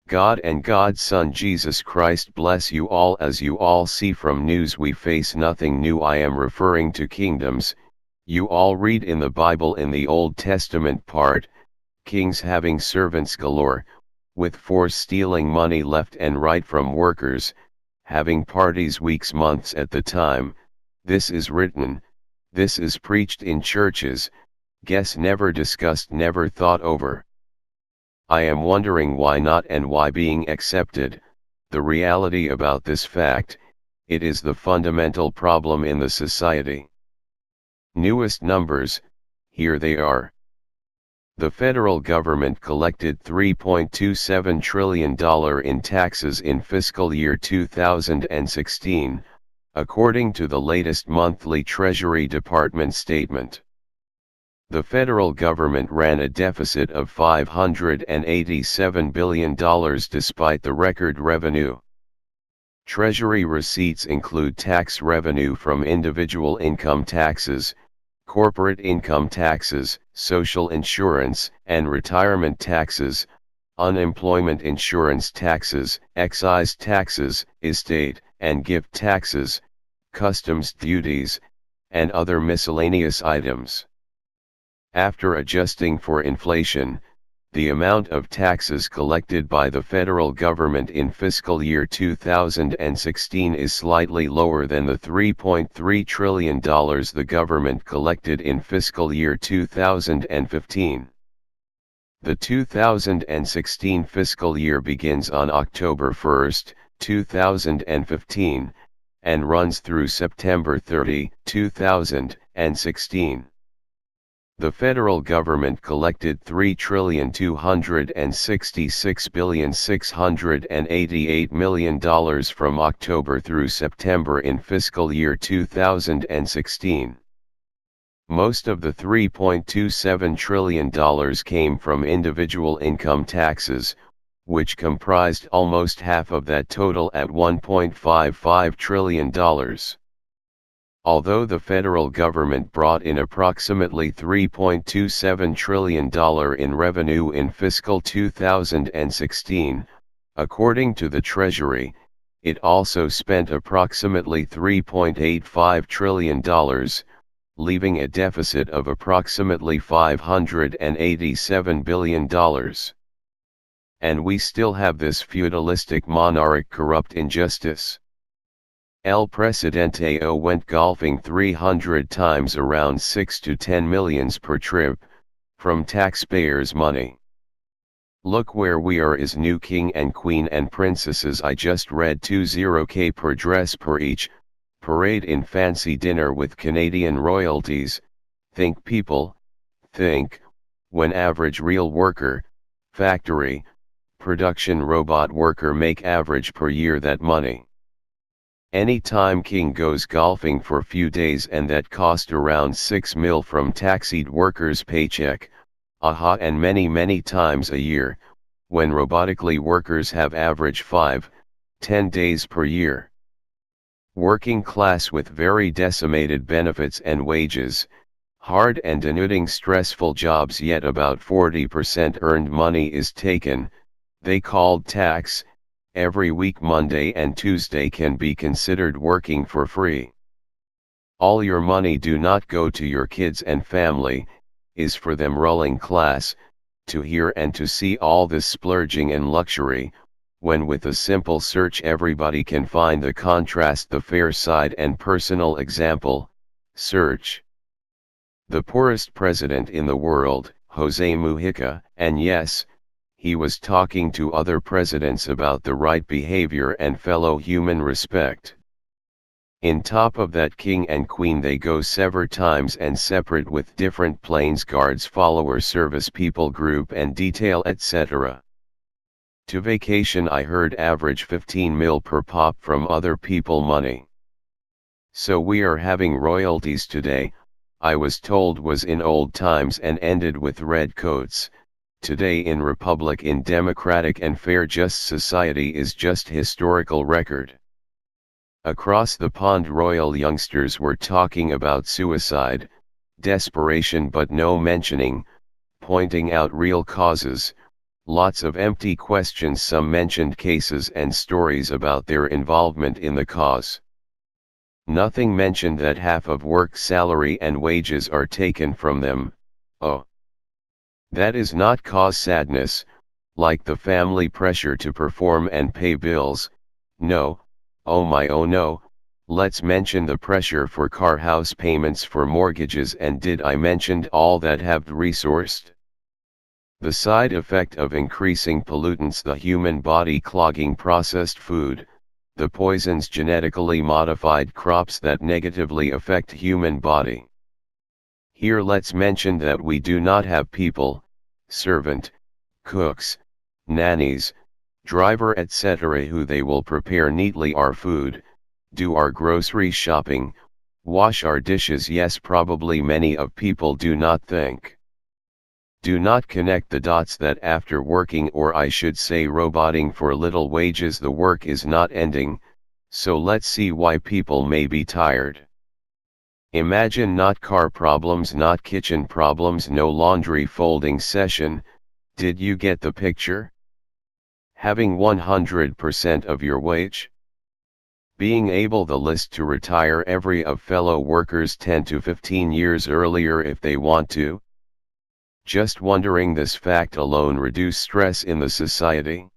God and God's Son Jesus Christ bless you all. As you all see from news, we face nothing new. I am referring to kingdoms. You all read in the Bible in the Old Testament part, kings having servants galore, with force stealing money left and right from workers, having parties weeks months at the time. This is written, this is preached in churches, guess never discussed, never thought over. I am wondering why not and why being accepted. The reality about this fact, it is the fundamental problem in the society. Newest numbers, here they are. The federal government collected $3.27 trillion in taxes in fiscal year 2016, according to the latest monthly Treasury Department statement. The federal government ran a deficit of $587 billion despite the record revenue. Treasury receipts include tax revenue from individual income taxes, corporate income taxes, social insurance and retirement taxes, unemployment insurance taxes, excise taxes, estate and gift taxes, customs duties, and other miscellaneous items. After adjusting for inflation, the amount of taxes collected by the federal government in fiscal year 2016 is slightly lower than the $3.3 trillion the government collected in fiscal year 2015. The 2016 fiscal year begins on October 1, 2015, and runs through September 30, 2016. The federal government collected $3,266,688,000,000 from October through September in fiscal year 2016. Most of the $3.27 trillion came from individual income taxes, which comprised almost half of that total at $1.55 trillion. Although the federal government brought in approximately $3.27 trillion in revenue in fiscal 2016, according to the Treasury, it also spent approximately $3.85 trillion, leaving a deficit of approximately $587 billion. And we still have this feudalistic monarch corrupt injustice. El Presidente went golfing 300 times, around 6 to 10 millions per trip, from taxpayers' money. Look where we are is new king and queen and princesses. I just read 20K per dress per each, parade in fancy dinner with Canadian royalties. Think people, think, when average real worker, factory, production robot worker make average per year that money. Any time king goes golfing for few days and that cost around 6 mil from taxied workers' paycheck, and many times a year, when robotically workers have average 5-10 days per year. Working class with very decimated benefits and wages, hard and denuding stressful jobs, yet about 40% earned money is taken, they called tax. Every week Monday and Tuesday can be considered working for free. All your money do not go to your kids and family, is for them ruling class, to hear and to see all this splurging and luxury, when with a simple search everybody can find the contrast, the fair side and personal example. Search. The poorest president in the world, Jose Mujica, and yes, he was talking to other presidents about the right behavior and fellow human respect. In top of that king and queen they go several times and separate with different planes, guards, follower service people group and detail etc. To vacation I heard average 15 mil per pop from other people money. So we are having royalties today, I was told was in old times and ended with red coats. Today in republic, in democratic and fair just society is just historical record. Across the pond royal youngsters were talking about suicide, desperation but no mentioning, pointing out real causes, Lots of empty questions, some mentioned cases and stories about their involvement in the cause. Nothing mentioned that half of work salary and wages are taken from them. Oh. That is not cause sadness, like the family pressure to perform and pay bills. No, oh my oh no, let's mention the pressure for car house payments for mortgages, and did I mention all that have resourced? The side effect of increasing pollutants, the human body clogging processed food, the poisons genetically modified crops that negatively affect human body. Here let's mention that we do not have people, servant, cooks, nannies, driver etc. who they will prepare neatly our food, do our grocery shopping, wash our dishes. Yes, probably many of people do not think. Do not connect the dots that after working, or I should say roboting for little wages, the work is not ending. So let's see why people may be tired. Imagine not car problems, not kitchen problems, no laundry folding session. Did you get the picture? Having 100% of your wage? Being able the list to retire every of fellow workers 10 to 15 years earlier if they want to? Just wondering, this fact alone reduce stress in the society?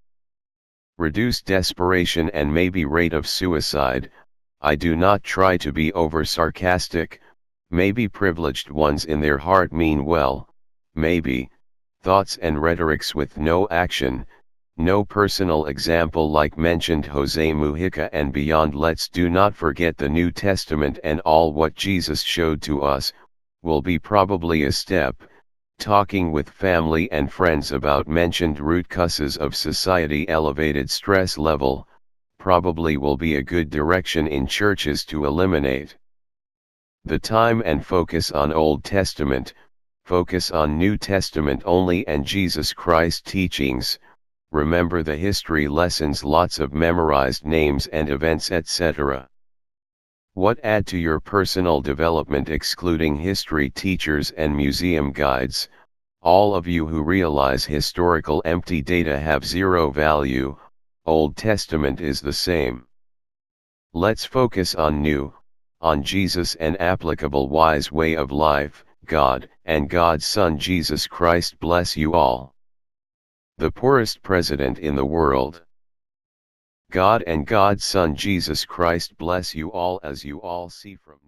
Reduce desperation and maybe rate of suicide. I do not try to be over sarcastic. Maybe privileged ones in their heart mean well, maybe, thoughts and rhetorics with no action, no personal example, like mentioned Jose Mujica and beyond. Let's do not forget the New Testament and all what Jesus showed to us, will be probably a step. Talking with family and friends about mentioned root causes of society, elevated stress level, probably will be a good direction in churches to eliminate the time and focus on Old Testament, focus on New Testament only and Jesus Christ teachings. Remember the history lessons, lots of memorized names and events etc. What add to your personal development, excluding history teachers and museum guides? All of you who realize historical empty data have zero value, Old Testament is the same. Let's focus on new, on Jesus and applicable wise way of life, God and God's Son Jesus Christ. Bless you all. The poorest president in the world. God and God's Son Jesus Christ bless you all, as you all see from